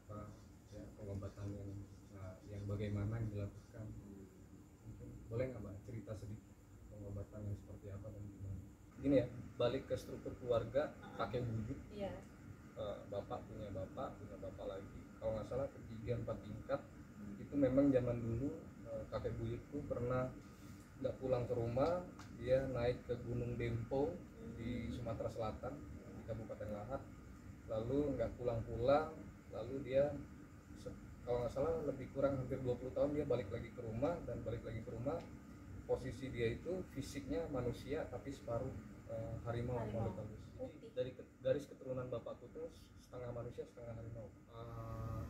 apa ya, pengobatan yang bagaimana yang dilakukan. Mungkin boleh nggak Mbak cerita sedikit pengobatan yang seperti apa dan gimana? Gini ya, balik ke struktur keluarga, kakek buyut. Iya. Bapak punya bapak lagi. Kalau nggak salah 3-4 tingkat. Itu memang zaman dulu kakek buyutku pernah nggak pulang ke rumah, dia naik ke Gunung Dempo di Sumatera Selatan di Kabupaten Lahat, lalu nggak pulang-pulang, lalu dia kalau nggak salah lebih kurang hampir 20 tahun dia balik lagi ke rumah, dan balik lagi ke rumah posisi dia itu fisiknya manusia tapi separuh harimau. Jadi dari garis keturunan bapakku tuh setengah manusia setengah harimau.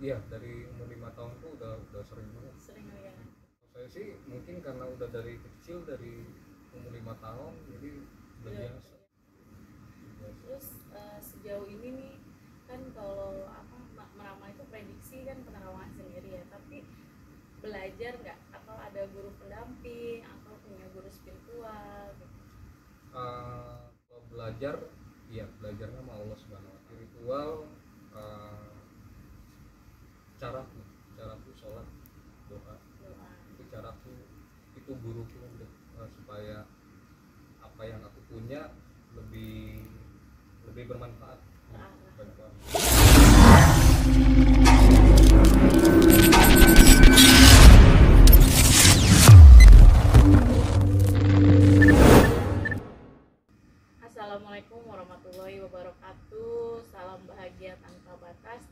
Iya, dari umur 5 tahun tuh udah sering banget. Sering ya. Saya sih mungkin karena udah dari kecil, dari umur 5 tahun, jadi udah biasa. Terus sejauh ini nih kan kalau apa meramal itu prediksi kan penerawangan sendiri ya, tapi belajar nggak atau ada guru pendamping atau punya guru spiritual gitu? Kalau belajar, iya belajarnya sama Allah Subhanahu Wa Taala. Spiritual, caraku sholat, doa. Itu caraku, itu guruku untuk supaya apa yang aku punya lebih bermanfaat bagi orang. Assalamualaikum warahmatullahi wabarakatuh. Salam bahagia tanpa batas.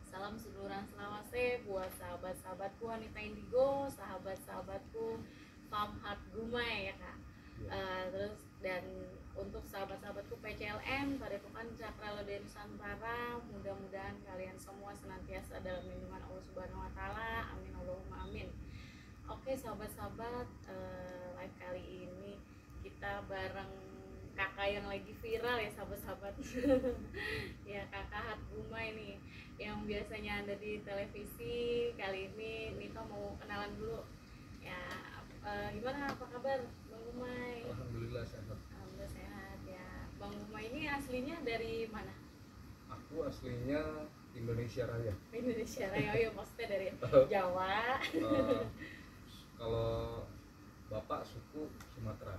Salam seduluran selawase buat sahabat-sahabatku wanita indigo, sahabat-sahabatku Famhat Gumai ya kak. Terus dan untuk sahabat-sahabatku PCLN, Padepokan Cakra Lodaya Nusantara, mudah-mudahan kalian semua senantiasa dalam lindungan Allah Subhanahu Wa Taala. Amin Allahumma amin. Oke sahabat-sahabat, live kali ini kita bareng kakak yang lagi viral ya sahabat-sahabat. Ya kakak Hat Gumai nih yang biasanya ada di televisi. Kali ini Nito mau kenalan dulu ya. Gimana, apa kabar Bang Gumai? Alhamdulillah sehat. Alhamdulillah sehat ya. Bang Gumai ini aslinya dari mana? Aku aslinya Indonesia Raya. Indonesia Raya, ya maksudnya dari Jawa. Kalau bapak suku Sumatera.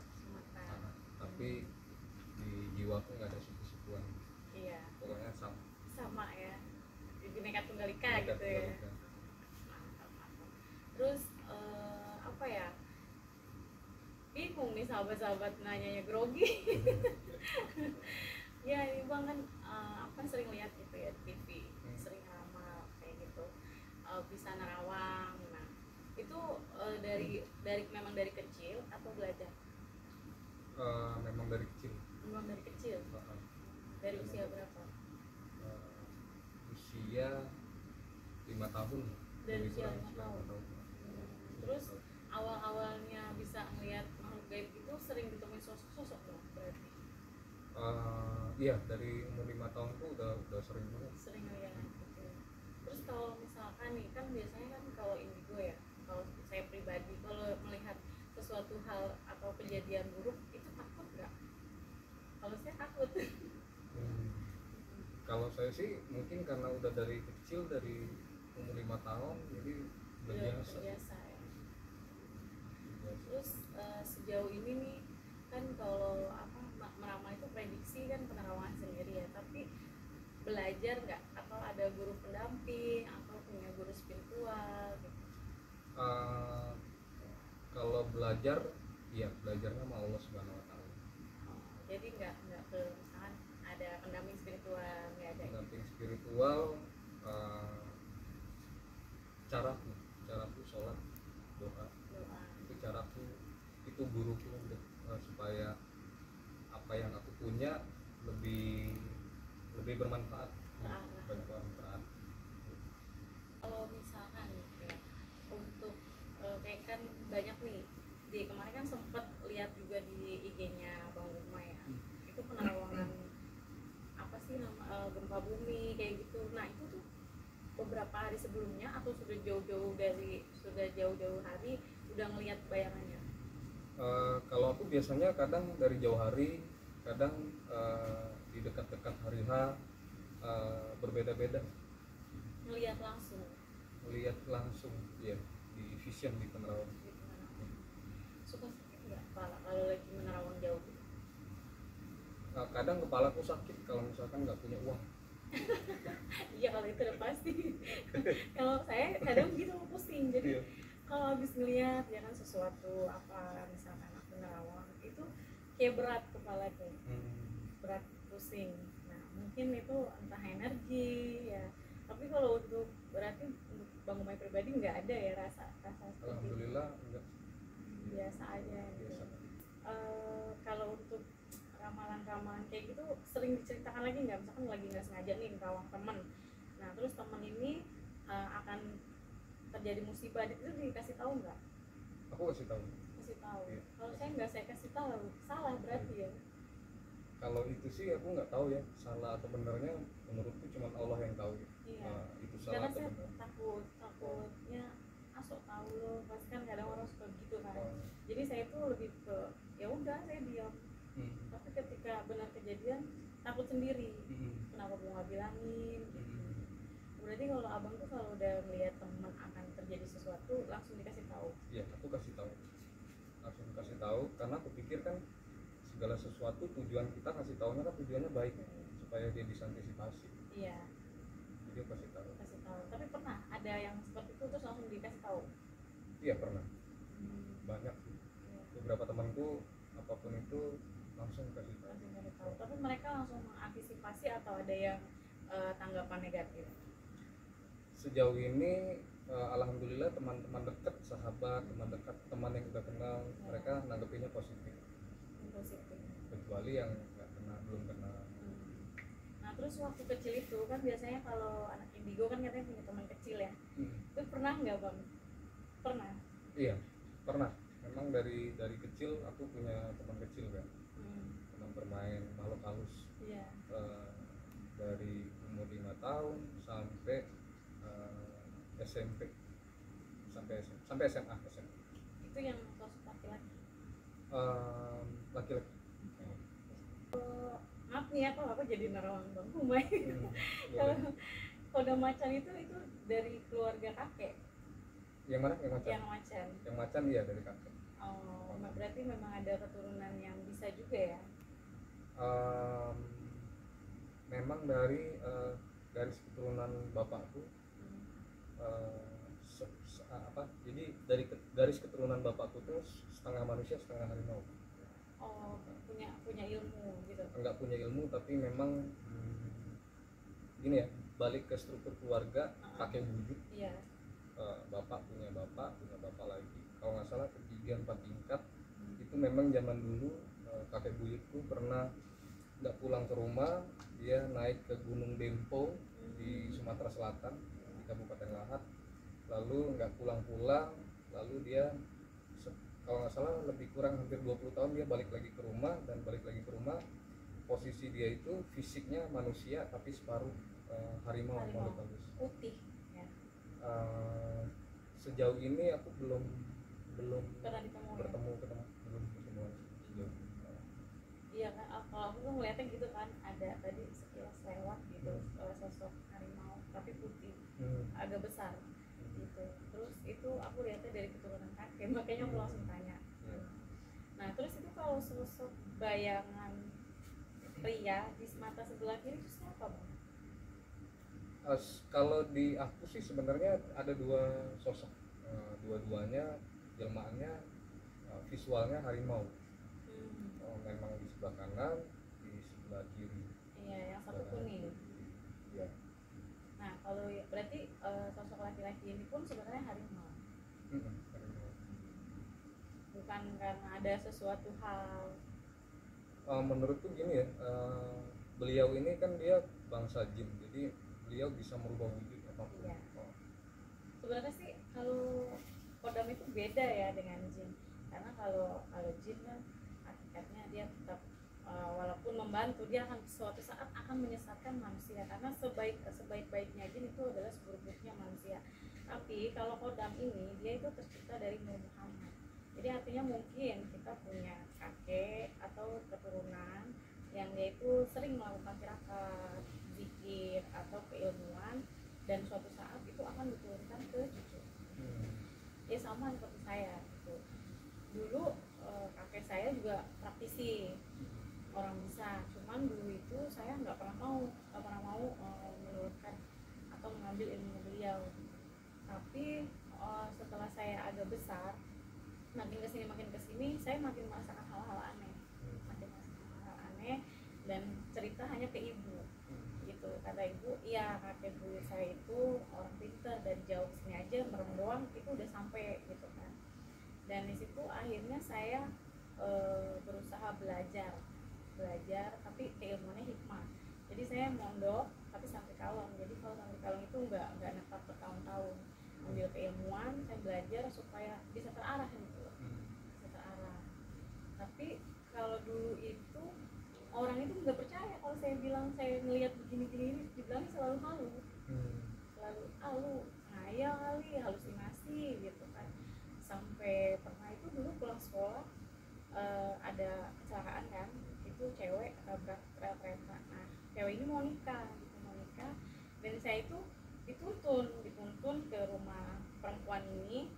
Tapi di jiwaku nggak ada suku-sukuan. Iya. Pokoknya Sama ya. Bineka Tunggal Ika gitu ya. Mantap. Terus apa ya? Bingung nih sahabat-sahabat nanyanya grogi. Ya ini bang kan apa sering lihat gitu ya di TV, sering ramal kayak gitu, bisa nerawang. Nah itu memang dari kecil atau belajar? Memang dari kecil. Memang dari kecil. Dari usia berapa? Usia 5 tahun. Dari usia 5 tahun. Terus awal-awalnya bisa melihat makhluk gaib itu sering ditemuin sosok-sosok dong berarti? Iya, dari umur 5 tahun tuh udah sering banget. Sering ya. Gitu. Terus kalau misalkan nih kan biasanya kan kalau indigo ya, kalau saya pribadi kalau melihat sesuatu hal atau kejadian buruk itu takut nggak? Kalau saya takut. Kalau saya sih mungkin karena udah dari kecil, dari umur 5 tahun, jadi udah biasa ya. Terus sejauh ini nih kan kalau apa meramal itu prediksi kan penerawangan sendiri ya, tapi belajar nggak atau ada guru pendamping atau punya guru spiritual gitu? Kalau belajar, iya belajarnya sama Allah Subhanahu Wa Taala. Jadi nggak ke misalkan ada pendamping spiritual, nggak ada. Pendamping spiritual, caraku sholat, doa. Itu caraku, itu guruku untuk supaya apa yang aku punya lebih bermanfaat bagi orang. Kalau misalkan ya, untuk kayak kan banyak nih di kemarin kan sempet lihat juga di IG-nya Bang Gumai ya, itu penerawangan apa sih nama gempa bumi kayak gitu. Nah itu tuh beberapa hari sebelumnya atau sudah jauh-jauh hari udah ngelihat bayangannya? Kalau aku biasanya kadang dari jauh hari, kadang di dekat-dekat hari H, berbeda-beda. ngelihat langsung ya di vision di penerawang. gitu kan. Suka sakit nggak kepala kalau lagi menerawang jauh gitu? Nah, kadang kepalaku sakit kalau misalkan nggak punya uang. Iya kalau itu udah pasti. Kalau saya kadang gitu pusing, jadi Iya. kalau habis ngeliat ya kan sesuatu apa misalkan aku nerawang itu kayak berat kepala tuh, berat pusing. Nah mungkin itu entah energi ya, tapi kalau untuk berarti untuk Bang Umay pribadi nggak ada ya rasa seperti itu. Alhamdulillah enggak. Biasa aja gitu. Biasa. Kalau untuk ramalan-ramalan kayak gitu sering diceritakan lagi nggak, misalkan lagi nggak sengaja nih nerawang temen, nah terus temen ini akan terjadi musibah, itu dikasih tahu nggak? Aku kasih tahu. Kasih tahu. Iya. Kalau saya nggak, saya kasih tahu salah berarti ya. Kalau itu sih aku nggak tahu ya salah atau benernya, menurutku cuma Allah yang tahu. Iya. Itu salah Karena atau saya benar. takutnya asok tahu loh, pasti kan kadang orang suka gitu kan. Oh. Jadi saya tuh lebih ke ya udah saya diam. Tapi ketika benar kejadian takut sendiri. Kenapa gue nggak bilangin? Berarti kalau abang tuh kalau udah melihat teman akan terjadi sesuatu langsung dikasih tahu. Iya, aku kasih tahu. Langsung kasih tahu karena aku pikir kan segala sesuatu tujuan kita kasih tahunya kan tujuannya baik supaya dia bisa antisipasi. Iya. Jadi aku kasih tahu. Kasih tahu. Tapi pernah ada yang seperti itu terus langsung dikasih tahu? Iya pernah. Banyak sih. Iya. Beberapa temanku apapun itu langsung kasih tahu. Langsung kasih tahu. Tapi mereka langsung mengantisipasi atau ada yang tanggapan negatif? Sejauh ini alhamdulillah teman-teman dekat, sahabat, teman dekat, teman yang udah kenal, mereka nanggepinnya positif. Positif. Kecuali yang nggak kenal, belum kenal. Nah terus waktu kecil itu kan biasanya kalau anak indigo kan katanya punya teman kecil ya. Itu pernah nggak bang? Pernah. Iya, pernah. Memang dari kecil aku punya teman kecil kan, teman bermain makhluk halus. Iya. Dari umur 5 tahun sampai SMP, sampai SMA. Itu yang sosok laki-laki. Laki-laki. Maaf nih ya kalau aku jadi nerawang bang Umay. Kalau kode macan itu dari keluarga kakek. Yang mana? Yang macan? Yang macan. Yang macan iya dari kakek. Oh, berarti memang ada keturunan yang bisa juga ya? Memang dari garis keturunan bapakku. Jadi dari garis keturunan bapakku tuh setengah manusia setengah harimau. Oh, punya ilmu gitu. Enggak punya ilmu tapi memang gini ya, balik ke struktur keluarga, kakek buyut. Iya. Bapak punya bapak lagi. Kalau nggak salah 3-4 tingkat. Itu memang zaman dulu kakek buyutku pernah nggak pulang ke rumah, dia naik ke Gunung Dempo di Sumatera Selatan di Kabupaten Lahat, lalu nggak pulang-pulang, lalu dia kalau nggak salah lebih kurang hampir 20 tahun dia balik lagi ke rumah, dan balik lagi ke rumah posisi dia itu fisiknya manusia tapi separuh harimau makhluk halus putih ya. Sejauh ini aku belum Pernah bertemu sejauh ini. Iya kan, kalau aku tuh ngeliatnya gitu kan, ada tadi sekilas lewat gitu sosok harimau tapi putih, agak besar gitu. Terus itu aku lihatnya dari keturunan kakek, makanya aku langsung tanya. Nah terus itu kalau sosok bayangan pria di mata sebelah kiri itu siapa bang? Kalau di aku sih sebenarnya ada dua sosok, dua-duanya jelmaannya visualnya harimau. Memang di sebelah kanan, di sebelah kiri. Iya, yang satu kuning. Iya. Nah kalau berarti sosok laki-laki ini pun sebenarnya harimau. Harimau. Bukan karena ada sesuatu hal. Menurutku gini ya, beliau ini kan dia bangsa jin, jadi beliau bisa merubah wujud apapun. Iya. Sebenarnya sih kalau kodam itu beda ya dengan jin, karena kalau jin kan hakikatnya dia tetap walaupun membantu, dia akan suatu saat akan menyesatkan manusia, karena sebaik-baiknya jin itu adalah seburuk-buruknya manusia. Tapi kalau kodam ini dia itu tercipta dari Nur Muhammad, jadi artinya mungkin kita punya kakek atau keturunan yang dia itu sering melakukan tirakat, zikir atau keilmuan dan suatu saat itu akan diturunkan ke cucu. Ya sama seperti saya gitu. Dulu kakek saya juga praktisi, orang bisa, cuman dulu itu saya nggak pernah mau menurunkan atau mengambil ilmu beliau. Tapi setelah saya agak besar, makin kesini saya makin merasakan hal-hal aneh, dan cerita hanya ke ibu gitu. Kata ibu, iya kakek buyut saya itu orang pintar, dari jauh sini aja merem doang itu udah sampai gitu kan. Dan di situ akhirnya saya berusaha belajar tapi keilmuannya hikmah. Jadi saya mondok tapi sampai kalong. Jadi kalau sampai kalong itu nggak netap bertahun-tahun, ambil keilmuan, saya belajar supaya bisa terarah gitu loh, bisa terarah. Tapi kalau dulu itu orang itu nggak percaya kalau saya bilang saya ngelihat begini-gini, dibilang selalu halu, ngayal kali, halusinasi gitu kan. Sampai pernah itu dulu pulang sekolah ada kecelakaan kan, itu cewek tabrak kereta. Nah cewek ini mau nikah dan saya itu dituntun ke rumah perempuan ini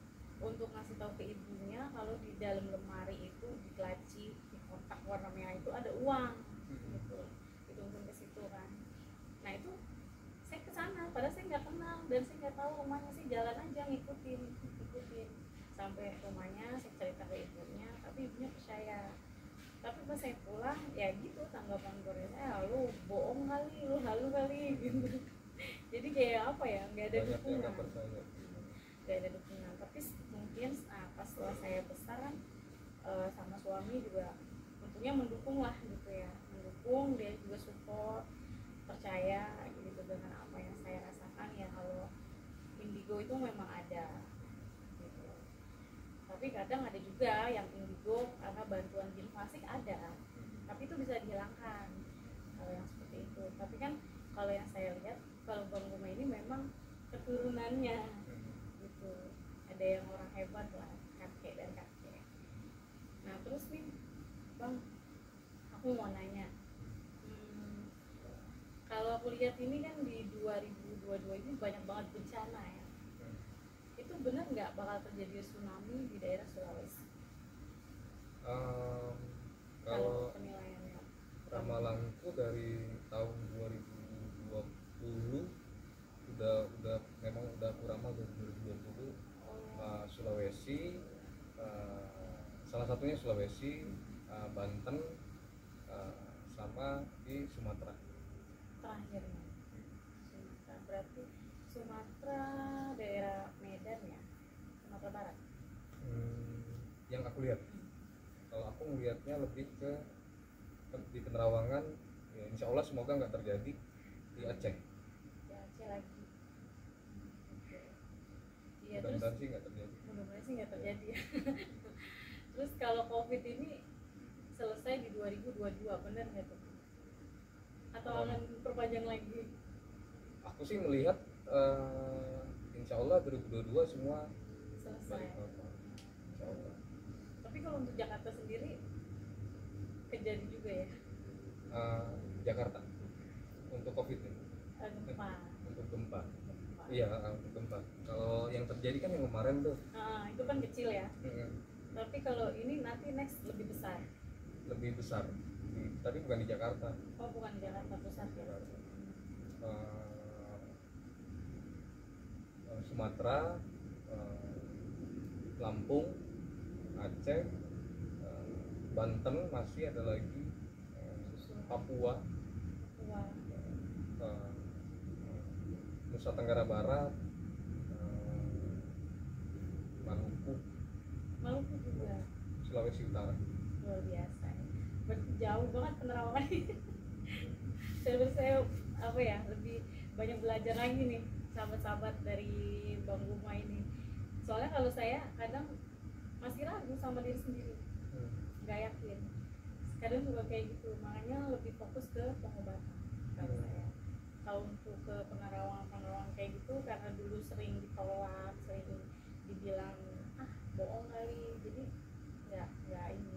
untuk ngasih tahu ke ibunya kalau di dalam lemari itu, di laci, di kotak warna merah itu ada uang gitu. Dituntun ke situ kan. Nah itu saya ke sana padahal saya nggak kenal dan saya nggak tahu rumahnya, sih jalan aja ngikutin sampai rumahnya. Saya cerita ke ibunya tapi ibunya percaya. Tapi pas saya pulang ya gitu, tanggapan keluarga saya, lu bohong kali, lu halu kali gitu. Jadi kayak apa ya, nggak ada dukungan. Tapi mungkin pas setelah saya besar kan, sama suami juga tentunya mendukung lah gitu ya, dia juga support, percaya gitu dengan apa yang saya rasakan ya, kalau indigo itu memang ada gitu. Tapi kadang ada juga yang indigo karena bantuan jin fasik ada, tapi itu bisa dihilangkan kalau yang seperti itu. Tapi kan kalau yang saya lihat, kalau Bang Guma ini memang keturunannya gitu, ada yang orang hebat lah, kakek dan kakek. Nah terus nih Bang, aku mau nanya, kalau aku lihat ini kan di 2022 ini banyak banget bencana ya, itu benar nggak bakal terjadi tsunami di daerah Sulawesi? Kalau penilaiannya, ramalanku dari tahun 2020 udah memang udah aku ramal dari 2020. Sulawesi, salah satunya Sulawesi, Banten, sama di Sumatera. Terakhirnya Sumatera, berarti Sumatera daerah Medan ya, Sumatera Barat. Yang aku lihat, kalau aku melihatnya lebih ke di penerawangan, ya insya Allah semoga nggak terjadi di Aceh. Di Aceh lagi. Iya, Mudah-mudahan sih nggak terjadi. Mudah-mudahan sih nggak terjadi ya. Terus kalau COVID ini selesai di 2022, benar nggak tuh? Atau akan perpanjang lagi? Aku sih melihat insya Allah 2022 semua selesai. Insya Allah. Tapi kalau untuk Jakarta sendiri kejadian juga ya? Jakarta untuk COVID ini. Gempa. Untuk gempa. Iya, untuk gempa. Kalau yang terjadi kan yang kemarin tuh. Itu kan kecil ya. Tapi kalau ini nanti next lebih besar. Lebih besar. Tapi bukan di Jakarta. Oh, bukan di Jakarta pusat ya. Sumatera, Lampung, Aceh, Banten, masih ada lagi Papua, Nusa Tenggara Barat, Maluku juga, Sulawesi Utara. luar biasa. Berarti jauh banget penerawangannya. Saya apa ya, lebih banyak belajar lagi nih sahabat-sahabat dari Bang Guma ini. Soalnya kalau saya kadang masih ragu sama diri sendiri, nggak yakin. Kadang juga kayak gitu, makanya lebih fokus ke pengobatan kalau saya. Kalau untuk ke penerawangan kayak gitu, karena dulu sering ditolak, sering dibilang bohong kali, jadi nggak ini.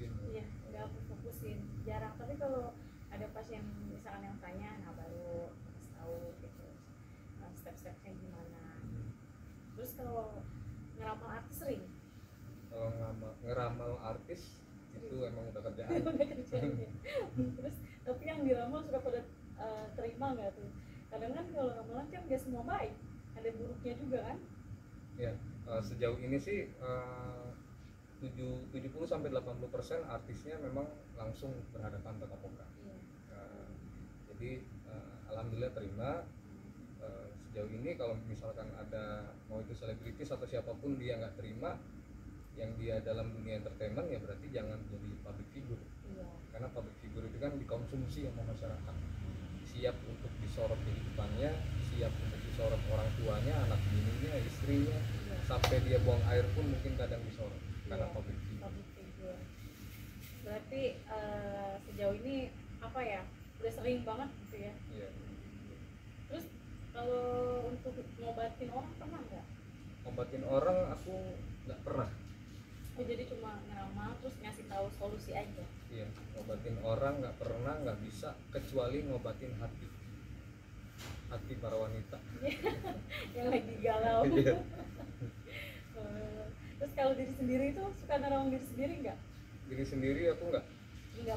Iya, nggak aku fokusin, jarang. Tapi kalau ada pasien misalkan yang tanya, nah baru kasih tahu gitu. artis itu emang udah kerjaan. Udah kerjanya. Terus tapi yang diramal sudah pada terima nggak tuh? Kadang kan kalau ramalan kan nggak semua baik, ada buruknya juga kan? Ya, sejauh ini sih 70-80% artisnya memang langsung berhadapan tatap muka. Iya. Jadi alhamdulillah terima. Sejauh ini kalau misalkan ada mau itu selebritis atau siapapun dia nggak terima yang dia dalam dunia entertainment, ya berarti jangan jadi public figure. Iya. Karena public figure itu kan dikonsumsi sama masyarakat, siap untuk disorot kehidupannya, siap untuk disorot orang tuanya, anak bininya, istrinya, Iya. sampai dia buang air pun mungkin kadang disorot karena Iya, public figure. public figure. Berarti sejauh ini apa ya, udah sering banget gitu ya. Iya. Terus kalau untuk ngobatin orang pernah nggak? Ngobatin orang aku nggak pernah. Oh, jadi cuma ngeramal terus ngasih tahu solusi aja. Iya, ngobatin orang nggak pernah, nggak bisa, kecuali ngobatin hati para wanita. Yang lagi galau. Iya. Terus kalau diri sendiri itu suka nerawang diri sendiri nggak? Diri sendiri aku nggak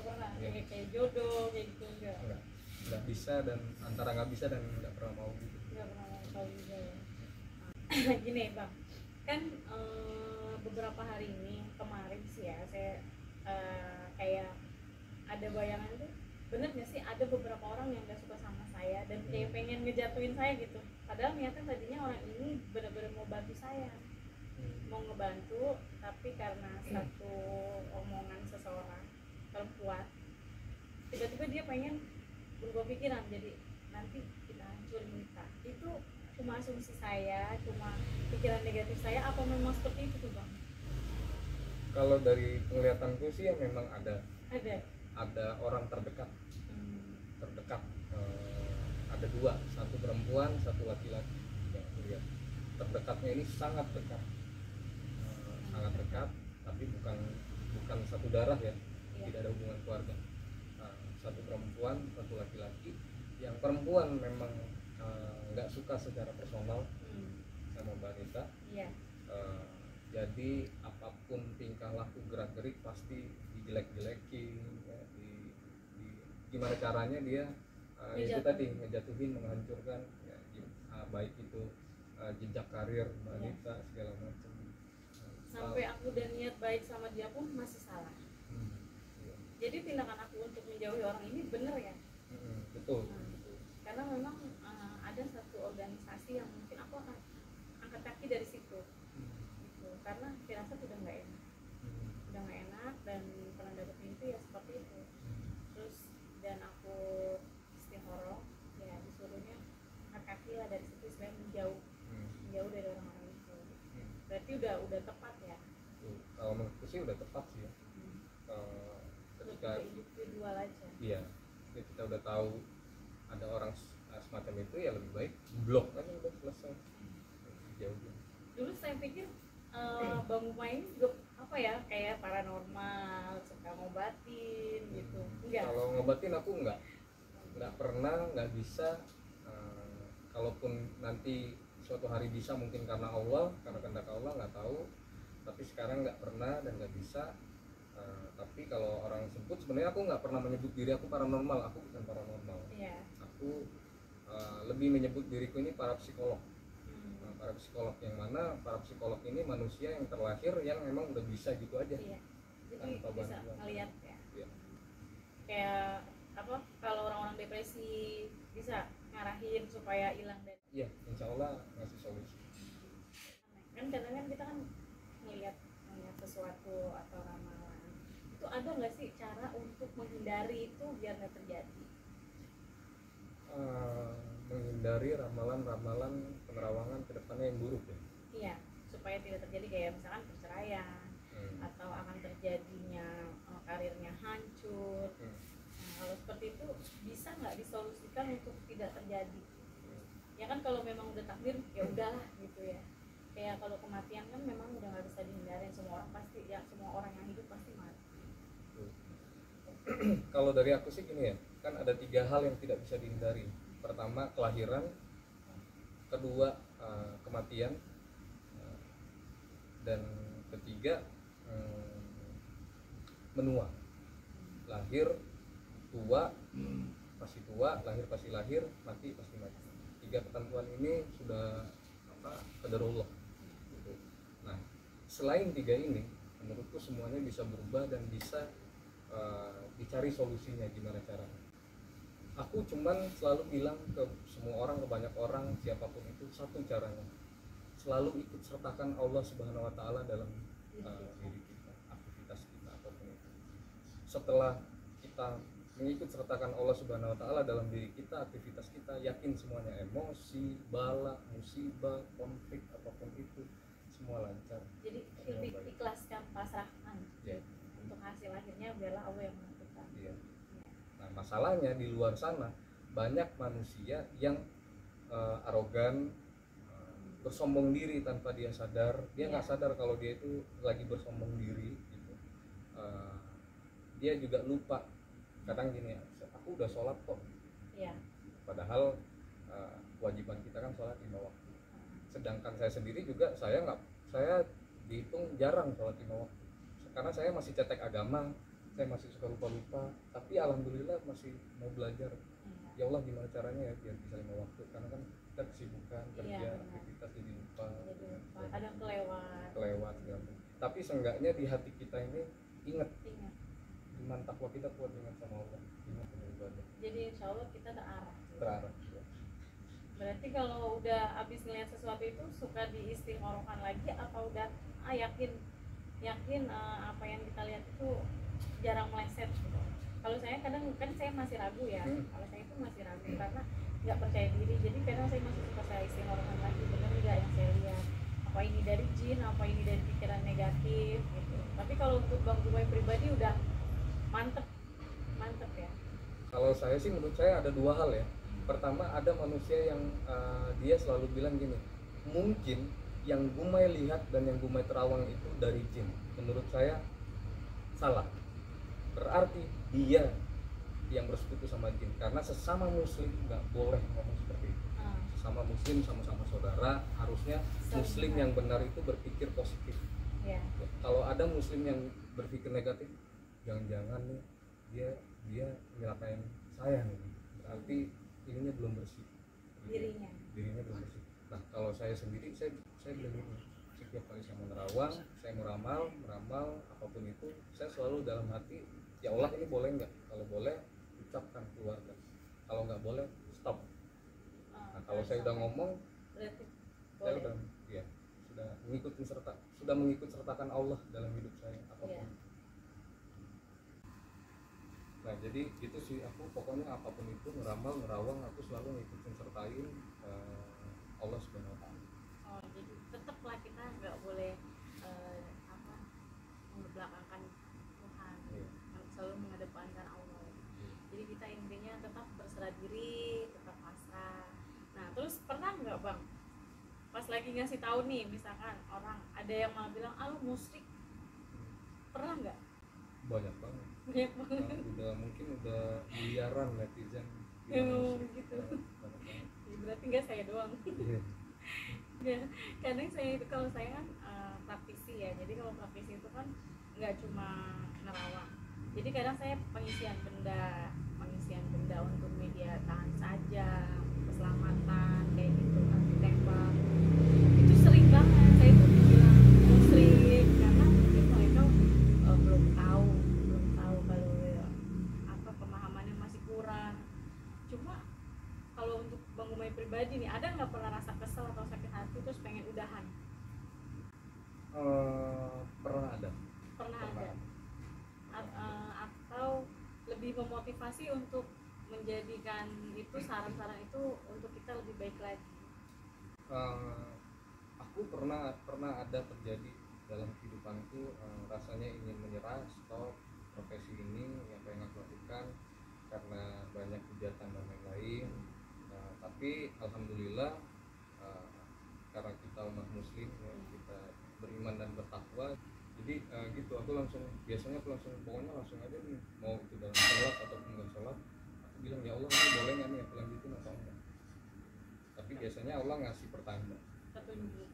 Pernah. Iya. Kayak jodoh kayak gitu nggak bisa, dan antara nggak bisa dan nggak pernah mau gitu. nggak pernah mau tahu juga ya. Gini bang, kan beberapa hari ini kemarin sih ya saya kayak ada bayangan tuh, bener nggak sih ada beberapa orang yang nggak suka sama saya dan kayak pengen ngejatuhin saya gitu, padahal niatnya tadinya orang ini benar-benar mau bantu saya, mau ngebantu, tapi karena satu omongan seseorang perempuan tiba-tiba dia pengen berubah pikiran, jadi nanti kita hancurin kita. Itu cuma asumsi saya, cuma pikiran negatif saya, apa memang seperti itu tuh bang? Kalau dari penglihatanku sih ya memang ada orang terdekat, ada dua, satu perempuan, satu laki-laki yang lihat. Terdekatnya ini sangat dekat, tapi bukan satu darah ya, tidak ada hubungan keluarga. Satu perempuan, satu laki-laki. Yang perempuan memang nggak suka secara personal sama Mbak Anita. Jadi apapun tingkah laku gerak gerik pasti dijelek-jelekin ya, gimana caranya dia itu tadi ngejatuhin, menghancurkan ya, baik itu jejak karir Mbak Anita segala macam. Sampai aku udah niat baik sama dia pun masih salah. Jadi tindakan aku untuk menjauhi orang ini bener ya? Betul. Karena memang ada satu organisasi yang mungkin aku akan angkat kaki dari situ gitu. Karena firasat udah nggak enak dan pernah dapet mimpi ya seperti itu. Terus dan aku istikharah ya, disuruhnya angkat kaki lah dari situ, selain menjauh dari orang-orang itu. Berarti udah tepat ya? Kalau menurutku sih udah tepat sih ya. Ketika individual aja. Iya, kita udah tahu ada orang semacam itu, ya lebih baik blok aja, udah selesai. Jauh. Dulu saya pikir Bang Uma ini juga apa ya, kayak paranormal, suka ngobatin gitu. Enggak. Kalau ngobatin aku nggak pernah, nggak bisa. Kalaupun nanti suatu hari bisa, mungkin karena Allah, karena kehendak Allah, nggak tahu. Tapi sekarang nggak pernah dan nggak bisa. Tapi kalau orang sebut, sebenarnya aku nggak pernah menyebut diri aku paranormal. Aku bukan paranormal. Iya. Aku lebih menyebut diriku ini para psikolog. Para psikolog yang mana para psikolog ini manusia yang terlahir yang memang udah bisa gitu aja. Iya. Jadi tanpa bisa bantuan. ngelihat ya. Iya. Kayak apa? Kalau orang-orang depresi bisa ngarahin supaya hilang dari. Iya, insya Allah ngasih solusi. Kan kadang-kadang kita kan ngelihat sesuatu atau ramalan. Itu ada nggak sih cara untuk menghindari itu biar nggak terjadi? Menghindari ramalan-ramalan penerawangan ke depannya yang buruk ya. Iya, supaya tidak terjadi kayak misalkan perceraian atau akan terjadinya karirnya hancur. Nah, kalau seperti itu bisa nggak disolusikan untuk tidak terjadi? Ya kan kalau memang udah takdir ya udahlah gitu ya. Kayak kalau kematian kan memang udah nggak bisa dihindarin, semua orang yang hidup pasti mati. Kalau dari aku sih gini ya, kan ada 3 hal yang tidak bisa dihindari. Pertama kelahiran, kedua kematian, dan ketiga menua, lahir tua pasti tua, lahir pasti lahir, mati pasti mati. 3 ketentuan ini sudah qadarullah gitu. Nah, selain 3 ini menurutku semuanya bisa berubah dan bisa dicari solusinya gimana caranya. Aku cuman selalu bilang ke semua orang, ke banyak orang, siapapun itu, satu caranya, selalu ikut sertakan Allah Subhanahu wa taala dalam diri kita, aktivitas kita apapun itu. Setelah kita mengikut sertakan Allah Subhanahu wa taala dalam diri kita, aktivitas kita, yakin semuanya, emosi, bala, musibah, konflik apapun itu semua lancar. Jadi lebih ikhlaskan, pasrahkan. Ya. Untuk hasil akhirnya biarlah Allah yang menentukan. Iya. Nah, masalahnya di luar sana banyak manusia yang arogan, bersombong diri tanpa dia sadar. Dia nggak sadar kalau dia itu lagi bersombong diri gitu. Dia juga lupa kadang gini, aku udah sholat kok. Iya. Padahal kewajiban kita kan sholat 5 waktu. Sedangkan saya sendiri juga saya dihitung jarang sholat 5 waktu. Karena saya masih cetek agama, saya masih suka lupa-lupa, tapi alhamdulillah masih mau belajar. Ya Allah, gimana caranya ya biar bisa 5 waktu, karena kan kita kesibukan kerja, aktivitas jadi lupa. Kadang kelewat Segala. Tapi seenggaknya di hati kita ini ingat iman takwa kita kuat, ingat sama Allah, ingat sama ibadah. Jadi insya Allah kita terarah ya. Berarti kalau udah habis ngeliat sesuatu itu suka diistighorokan lagi, apa udah yakin apa yang kita lihat itu jarang meleset gitu. Kalau saya kadang kan saya masih ragu ya. Kalau saya itu masih ragu karena nggak percaya diri. Jadi kadang saya masih suka saya istighorokan lagi, benar nggak yang saya lihat? Apa ini dari jin? Apa ini dari pikiran negatif? Gitu. Tapi kalau untuk Bang Gumay pribadi udah mantep ya. Kalau saya sih, menurut saya ada 2 hal ya. Pertama, ada manusia yang dia selalu bilang gini, mungkin yang Gumay lihat dan yang Gumay terawang itu dari jin. Menurut saya salah. Berarti dia yang bersekutu sama jin, karena sesama muslim nggak boleh ngomong seperti itu. Sesama muslim, sama-sama saudara, harusnya muslim yang benar itu berpikir positif. Kalau ada muslim yang berpikir negatif, jangan-jangan nih dia nyelakain saya nih, berarti ininya belum bersih, dirinya belum bersih. Nah, kalau saya sendiri, saya bilang gini, setiap kali saya menerawang, saya meramal apapun itu, saya selalu dalam hati, ya Allah, ini boleh nggak? Kalau boleh ucapkan, keluarkan. Kalau nggak boleh, stop. Nah, kalau saya udah ngomong, saya sudah mengikut sertakan Allah dalam hidup saya apapun. Nah, jadi itu sih, aku pokoknya apapun itu, ngeramal, ngerawang, aku selalu ngikutin sertain Allah Subhanahu wa taala. Jadi tetaplah kita nggak boleh membelakangkan Tuhan, selalu mengedepankan Allah. Jadi kita intinya tetap berserah diri, tetap pasrah. Nah, terus pernah nggak Bang, pas lagi ngasih tahu nih, misalkan orang ada yang malah bilang, lu musyrik, pernah nggak? Banyak banget. Mungkin udah miliaran netizen gitu. Berarti nggak saya doang. Ya, kadang saya itu, kalau saya kan praktisi ya, jadi kalau praktisi itu kan nggak cuma nerawang, jadi kadang saya pengisian benda untuk media tahan saja, keselamatan kayak gitu, anti tembak. Itu sering banget saya tuh bilang musyrik, karena mungkin mereka belum tahu kalau pemahamannya masih kurang. Cuma kalau untuk Bang Gumay pribadi nih, ada nggak pernah rasa kesel atau sakit hati terus pengen udahan? Pernah ada. Atau lebih memotivasi untuk menjadikan itu, saran-saran itu untuk kita lebih baik lagi? Aku pernah ada terjadi dalam kehidupanku, rasanya ingin menyerah, stop profesi ini yang pengen aku lakukan karena banyak hujatan dan lain-lain. Tapi alhamdulillah, karena kita umat muslim ya, kita beriman dan bertakwa, jadi gitu, biasanya aku langsung aja nih, mau itu dalam sholat ataupun nggak sholat, aku bilang, ya Allah, ini boleh nggak nih aku lanjutin atau enggak. Tapi biasanya Allah ngasih pertanda, petunjuk.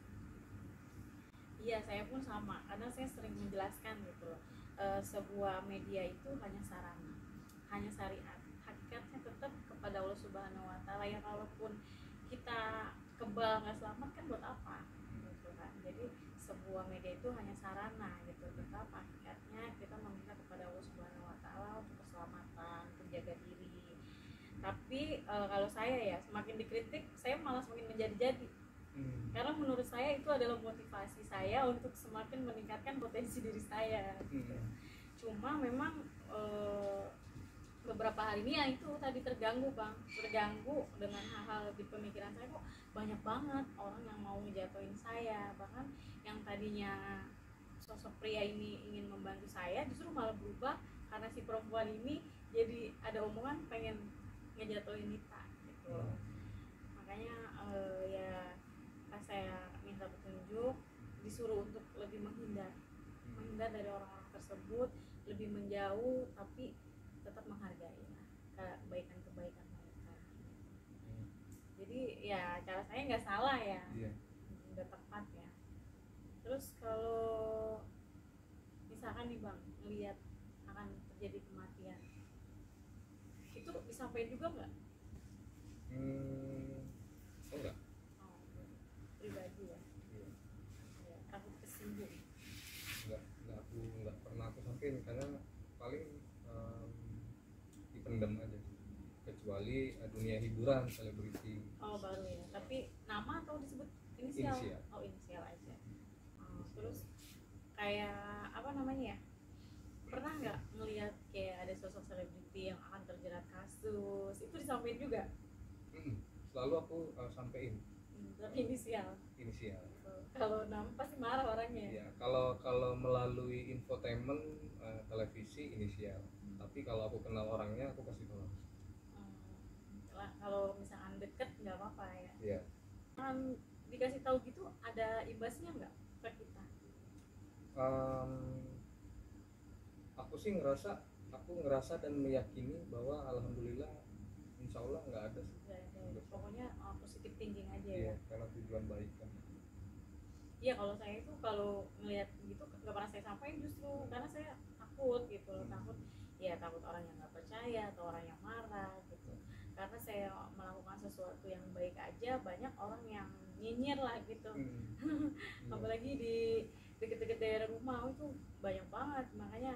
Iya, saya pun sama, karena saya sering menjelaskan gitu loh. sebuah media itu hanya sarana, hanya syariat. Hakikatnya tetap kepada Allah Subhanahu Wa Taala. Ya kalaupun kita kebal nggak selamat kan buat apa gitu kan. Jadi sebuah media itu hanya sarana gitu. Tetap hakikatnya kita meminta kepada Allah Subhanahu Wa Taala untuk keselamatan, untuk jaga diri. Tapi kalau saya ya semakin dikritik saya malah semakin menjadi-jadi. Karena menurut saya itu adalah motivasi saya untuk semakin meningkatkan potensi diri saya gitu. Cuma memang beberapa hari ini ya itu tadi terganggu dengan hal-hal di pemikiran saya, kok banyak banget orang yang mau ngejatuhin saya, bahkan yang tadinya sosok pria ini ingin membantu saya justru malah berubah karena si perempuan ini jadi ada omongan pengen ngejatuhin Nita gitu. Makanya ya pas saya minta petunjuk disuruh untuk lebih menghindar dari orang-orang tersebut, lebih menjauh tapi tetap menghargai kebaikan-kebaikan mereka. Jadi ya cara saya nggak salah ya, udah tepat ya. Terus kalau misalkan nih Bang melihat akan terjadi kematian, itu disampaikan juga nggak? Enggak. Pribadi ya. Ya, takut kesinggung. Enggak pernah aku sampein karena paling dipendam aja. Kecuali dunia hiburan, selebriti. Oh baru ya. Tapi nama atau disebut inisial? Inisial. Oh inisial aja. Terus kayak apa namanya ya? Pernah nggak ngelihat kayak ada sosok selebriti yang akan terjerat kasus? Itu disampaikan juga? Selalu aku sampein. Tapi inisial. Kalau nama pasti marah orangnya. Ya, kalau melalui infotainment televisi inisial. Tapi kalau aku kenal orangnya aku kasih tahu. Kalau misalkan deket nggak apa-apa ya. Iya. Kan dikasih tahu gitu ada imbasnya nggak ke kita? Aku sih ngerasa dan meyakini bahwa alhamdulillah insya Allah nggak ada sih. Pokoknya positif thinking aja Iya, ya. karena tujuan baik kan. Iya kalau saya itu kalau ngelihat gitu nggak pernah saya sampaikan justru karena saya takut gitu loh, takut orang yang nggak percaya atau orang yang marah gitu. Karena saya melakukan sesuatu yang baik aja banyak orang yang nyinyir lah gitu. Apalagi di deket-deket daerah rumah itu banyak banget, makanya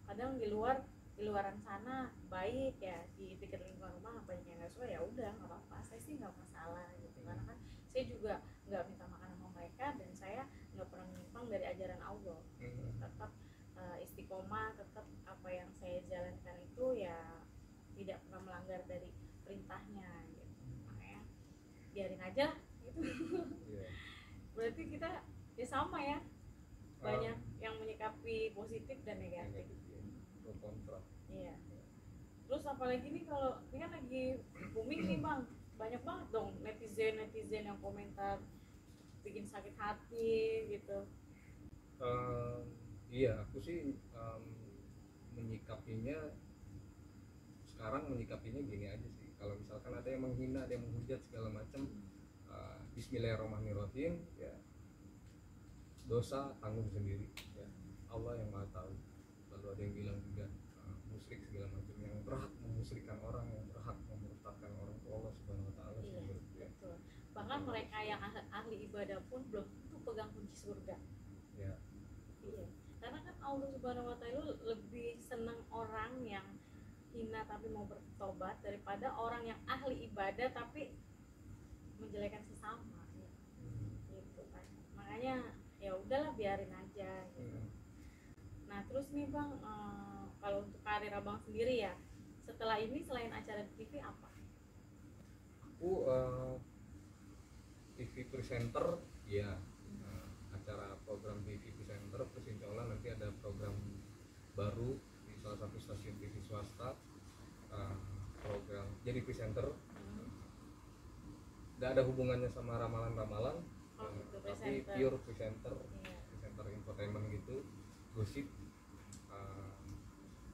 kadang di luaran sana baik ya, di dekat lingkungan rumah banyak yang nggak suka, ya udah nggak apa-apa, saya sih nggak masalah gitu. Karena kan saya juga nggak minta makan sama mereka dan saya nggak pernah menyimpang dari ajaran Allah. Tetap istiqomah, tetap apa yang saya jalankan itu ya tidak pernah melanggar dari perintahnya gitu. Makanya biarin aja gitu. Berarti kita ya sama ya, banyak yang menyikapi positif dan negatif. Kontra. Iya. Terus apalagi nih kalau ini kan lagi booming nih Bang, banyak banget dong netizen yang komentar bikin sakit hati gitu. Iya, aku sih menyikapinya gini aja sih. Kalau misalkan ada yang menghina, ada yang menghujat segala macam, Bismillahirrahmanirrahim, ya dosa tanggung sendiri, ya Allah yang maha tahu. Lalu ada yang bilang juga musyrik segala macam, yang berhak memusyrikkan orang, yang berhak memurtadkan orang itu Allah Subhanahu Wa Taala. Iya, betul. Bahkan mereka yang ahli ibadah pun belum tentu pegang kunci surga. Ya. Iya. Karena kan Allah Subhanahu Wa Taala lebih senang orang yang hina tapi mau bertobat daripada orang yang ahli ibadah tapi menjelekan sesama. Gitu kan. Makanya ya udahlah biarin aja gitu. Nah terus nih Bang, kalau untuk karir Abang sendiri ya setelah ini selain acara di TV apa? Aku TV presenter ya, acara program TV presenter, terus insya Allah nanti ada program baru di salah satu stasiun TV swasta, program jadi presenter. Nggak ada hubungannya sama ramalan-ramalan, tapi pure presenter, presenter infotainment gitu, gosip.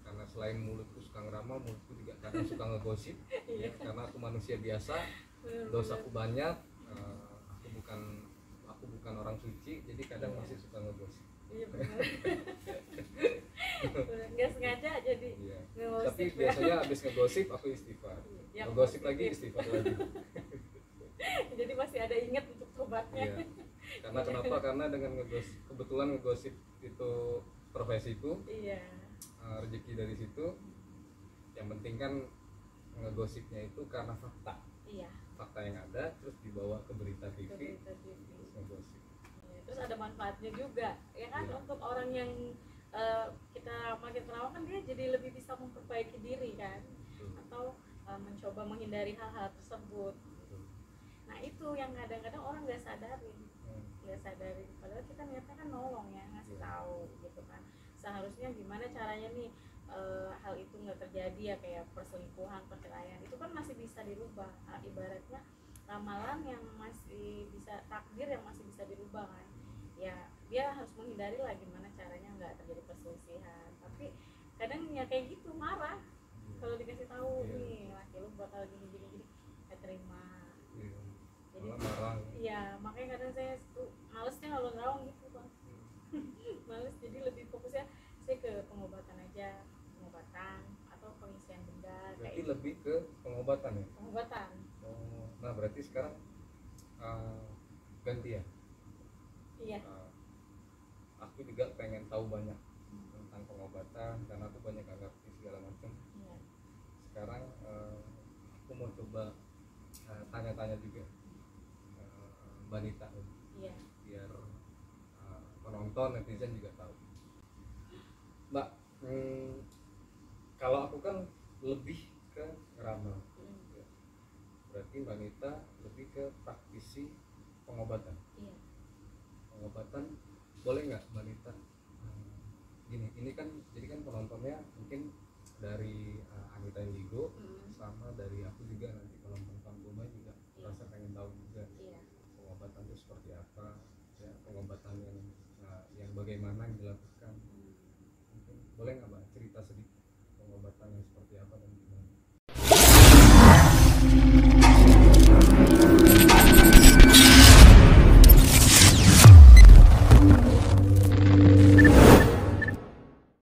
Karena selain mulutku suka ngeramal, mulutku juga kadang suka ngegosip. Ya, karena aku manusia biasa, dosaku banyak, aku bukan orang suci, jadi kadang masih suka ngegosip. Iya benar. Udah nggak sengaja jadi Iya. ngegosip Tapi ya. biasanya habis ngegosip aku istighfar. Yang Ngegosip lagi positif. istighfar lagi. Jadi masih ada ingat untuk tobatnya. Iya. Karena kenapa? Karena dengan kebetulan ngegosip itu profesiku, Iya. rezeki dari situ. Yang penting kan ngegosipnya itu karena fakta. Iya. Fakta yang ada terus dibawa ke berita TV, Ke berita TV. terus ngegosip. Iya, terus ada manfaatnya juga ya kan, Iya. untuk orang yang kita makin terawat kan dia jadi lebih bisa memperbaiki diri kan, Betul. atau mencoba menghindari hal-hal tersebut. Betul. Nah itu yang kadang-kadang orang nggak sadarin, padahal kita niatnya kan nolong ya, ngasih Iya. tahu gitu kan, seharusnya gimana caranya nih hal itu nggak terjadi ya, kayak perselingkuhan, perceraian itu kan masih bisa dirubah. Ibaratnya ramalan yang masih bisa, takdir yang masih bisa dirubah kan, ya dia harus menghindari lah gimana caranya nggak terjadi perselisihan. Tapi kadang ya kayak gitu, marah kalau dikasih tahu Iya. nih laki lu bakal gini nggak terima. Iya. Jadi Malah marah. iya, makanya kadang saya tuh malesnya kalau nerawang gitu bang. Males, jadi lebih fokusnya saya ke pengobatan aja, pengobatan atau pengisian denda Berarti kayak lebih ke pengobatan ya. pengobatan. Oh, nah berarti sekarang ganti ya. Iya. Aku juga pengen tahu banyak tentang pengobatan karena aku banyak nggak ngerti segala macam. Iya. Sekarang aku mau coba tanya-tanya juga Mbak Nita Iya. biar penonton netizen juga tahu. Mbak, kalau aku kan lebih ke ngeramal, ya. Berarti Mbak Nita lebih ke praktisi pengobatan. Iya. Pengobatan boleh nggak Mbak Nita? Gini, ini kan jadi kan penontonnya mungkin dari Anita Indigo sama dari aku juga, nanti kalau nonton rumah juga Iya. rasa pengen tahu juga Iya. pengobatan itu seperti apa, ya pengobatan yang bagaimana yang dilakukan. Mungkin boleh nggak Mbak cerita sedikit pengobatan yang seperti apa dan